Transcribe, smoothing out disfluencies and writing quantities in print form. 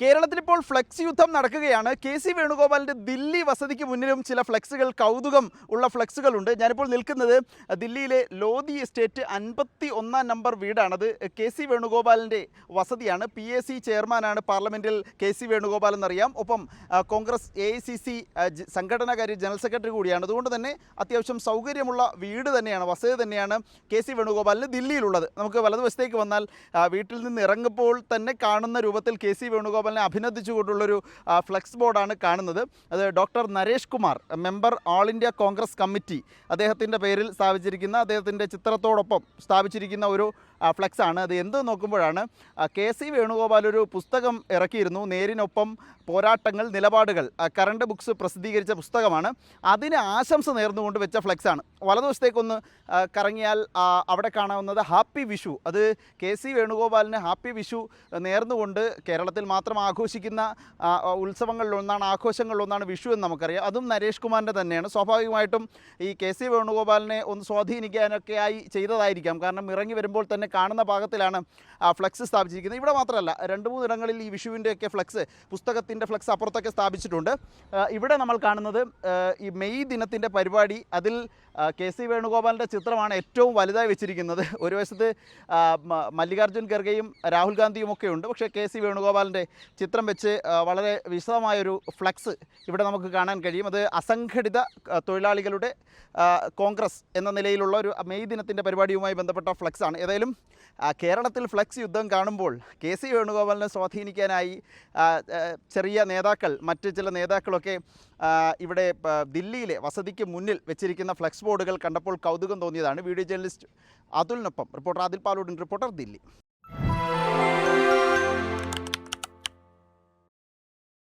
കേരളത്തിൽ ഇപ്പോൾ ഫ്ലെക്സ് യുദ്ധം നടക്കുകയാണ്. കെ സി വേണുഗോപാലിൻ്റെ ദില്ലി വസതിക്ക് മുന്നിലും ചില ഫ്ലെക്സുകൾ, കൗതുകം ഉള്ള ഫ്ലെക്സുകളുണ്ട്. ഞാനിപ്പോൾ നിൽക്കുന്നത് ദില്ലിയിലെ ലോധി എസ്റ്റേറ്റ് 51 നമ്പർ വീടാണത്. കെ സി വേണുഗോപാലിൻ്റെ വസതിയാണ്. PAC ചെയർമാനാണ് പാർലമെൻറ്റിൽ കെ സി വേണുഗോപാൽ എന്നറിയാം. ഒപ്പം കോൺഗ്രസ് AICC സംഘടനാകാര്യ ജനറൽ സെക്രട്ടറി കൂടിയാണ്. അതുകൊണ്ട് തന്നെ അത്യാവശ്യം സൗകര്യമുള്ള വീട് തന്നെയാണ്, വസതി തന്നെയാണ് കെ സി വേണുഗോപാലിന് ദില്ലിയിലുള്ളത്. നമുക്ക് വലതുവശത്തേക്ക് വന്നാൽ വീട്ടിൽ നിന്ന് ഇറങ്ങുമ്പോൾ തന്നെ കാണുന്ന രൂപത്തിൽ കെ സി വേണുഗോപാലിനെ അഭിനന്ദിച്ചുകൊണ്ടുള്ളൊരു ഫ്ലെക്സ് ബോർഡാണ് കാണുന്നത്. അത് doctor Naresh Kumar, member all India Congress committee, അദ്ദേഹത്തിൻ്റെ പേരിൽ സ്ഥാപിച്ചിരിക്കുന്ന, അദ്ദേഹത്തിൻ്റെ ചിത്രത്തോടൊപ്പം സ്ഥാപിച്ചിരിക്കുന്ന ഒരു ഫ്ലെക്സ് ആണ്. അത് എന്ത് നോക്കുമ്പോഴാണ്, കെ സി വേണുഗോപാൽ ഒരു പുസ്തകം ഇറക്കിയിരുന്നു, നേരിനൊപ്പം പോരാട്ടങ്ങൾ, നിലപാടുകൾ, കറണ്ട് ബുക്സ് പ്രസിദ്ധീകരിച്ച പുസ്തകമാണ്. അതിന് ആശംസ നേർന്നുകൊണ്ട് വെച്ച ഫ്ലെക്സാണ്. വലതുവശത്തേക്കൊന്ന് കറങ്ങിയാൽ അവിടെ കാണാവുന്നത് ഹാപ്പി വിഷു. അത് കെ സി വേണുഗോപാലിന് ഹാപ്പി വിഷു നേർന്നുകൊണ്ട് കേരളത്തിൽ മാത്രം ആഘോഷിക്കുന്ന ഉത്സവങ്ങളിലൊന്നാണ്, ആഘോഷങ്ങളിലൊന്നാണ് വിഷു എന്ന് നമുക്കറിയാം. അതും നരേഷ് കുമാറിൻ്റെ തന്നെയാണ്. സ്വാഭാവികമായിട്ടും ഈ കെ സി വേണുഗോപാലിനെ ഒന്ന് സ്വാധീനിക്കാനൊക്കെയായി ചെയ്തതായിരിക്കാം. കാരണം ഇറങ്ങി വരുമ്പോൾ തന്നെ കാണുന്ന ഭാഗത്തിലാണ് ഫ്ലെക്സ് സ്ഥാപിച്ചിരിക്കുന്നത്. ഇവിടെ മാത്രമല്ല, 2-3 ഇടങ്ങളിൽ ഈ വിഷുവിൻ്റെയൊക്കെ ഫ്ലെക്സ്, പുസ്തകത്തിൻ്റെ ഫ്ലെക്സ് അപ്പുറത്തൊക്കെ സ്ഥാപിച്ചിട്ടുണ്ട്. ഇവിടെ നമ്മൾ കാണുന്നത് ഈ മെയ് ദിനത്തിൻ്റെ പരിപാടി, അതിൽ കെ സി വേണുഗോപാലിൻ്റെ ചിത്രമാണ് ഏറ്റവും വലുതായി വെച്ചിരിക്കുന്നത്. ഒരു വശത്ത് മല്ലികാർജ്ജുൻ ഖർഗെയും രാഹുൽ ഗാന്ധിയും ഒക്കെ ഉണ്ട്. പക്ഷേ കെ സി വേണുഗോപാലിൻ്റെ ചിത്രം വെച്ച് വളരെ വിശദമായൊരു ഫ്ലെക്സ് ഇവിടെ നമുക്ക് കാണാൻ കഴിയും. അത് അസംഘടിത തൊഴിലാളികളുടെ കോൺഗ്രസ് എന്ന നിലയിലുള്ള ഒരു മെയ് ദിനത്തിൻ്റെ പരിപാടിയുമായി ബന്ധപ്പെട്ട ഫ്ലെക്സാണ്. ഏതായാലും കേരളത്തിൽ ഫ്ലെക്സ് യുദ്ധം കാണുമ്പോൾ കെ സി വേണുഗോപാലിനെ സ്വാധീനിക്കാനായി ചെറിയ നേതാക്കൾ, മറ്റ് ചില നേതാക്കളൊക്കെ ഇവിടെ ദില്ലിയിലെ വസതിക്ക് മുന്നിൽ വെച്ചിരിക്കുന്ന ഫ്ലെക്സ് ബോർഡുകൾ കണ്ടപ്പോൾ കൗതുകം തോന്നിയതാണ്. വീഡിയോ ജേർണലിസ്റ്റ് അതുലിനൊപ്പം റിപ്പോർട്ടർ ആദിൽ പാലോടിൻ, റിപ്പോർട്ടർ ദില്ലി.